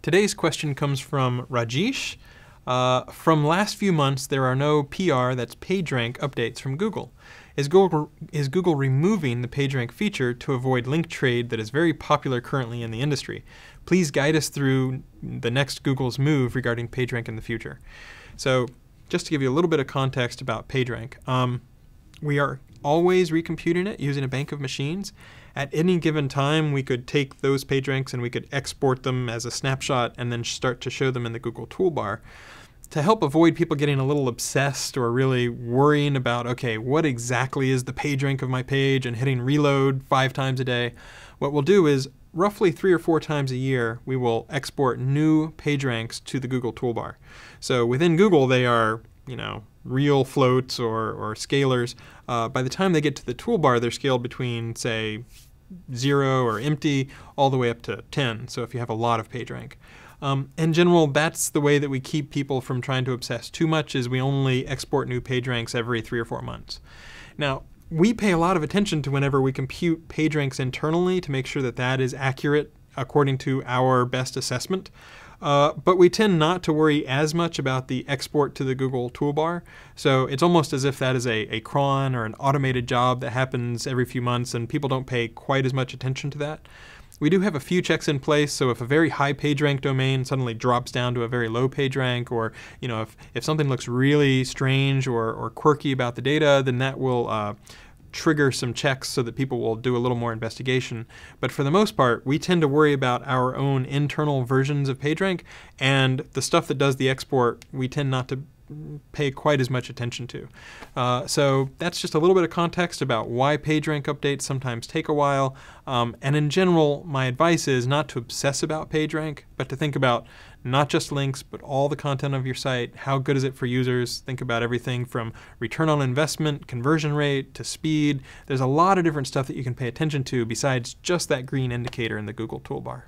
Today's question comes from Rajeesh. From last few months, there are no PR, that's PageRank, updates from Google. Is Google removing the PageRank feature to avoid link trade that is very popular currently in the industry? Please guide us through the next Google's move regarding PageRank in the future. So just to give you a little bit of context about PageRank, we are always recomputing it using a bank of machines. At any given time, we could take those PageRanks and we could export them as a snapshot and then start to show them in the Google Toolbar. To help avoid people getting a little obsessed or really worrying about, okay, what exactly is the PageRank of my page and hitting reload 5 times a day, what we'll do is roughly 3 or 4 times a year, we will export new PageRanks to the Google Toolbar. So within Google, they are, real floats or scalars. By the time they get to the toolbar, they're scaled between, say, 0 or empty all the way up to 10. So if you have a lot of PageRank. In general, that's the way that we keep people from trying to obsess too much, is we only export new PageRanks every 3 or 4 months. Now, we pay a lot of attention to whenever we compute PageRanks internally to make sure that that is accurate according to our best assessment. But we tend not to worry as much about the export to the Google Toolbar. So it's almost as if that is a cron or an automated job that happens every few months, and people don't pay quite as much attention to that. We do have a few checks in place, so if a very high PageRank domain suddenly drops down to a very low PageRank, or if something looks really strange or quirky about the data, then that will trigger some checks so that people will do a little more investigation. But for the most part, we tend to worry about our own internal versions of PageRank, and the stuff that does the export, we tend not to pay quite as much attention to. So that's just a little bit of context about why PageRank updates sometimes take a while. And in general, my advice is not to obsess about PageRank, but to think about not just links, but all the content of your site. How good is it for users? Think about everything from return on investment, conversion rate, to speed. There's a lot of different stuff that you can pay attention to besides just that green indicator in the Google Toolbar.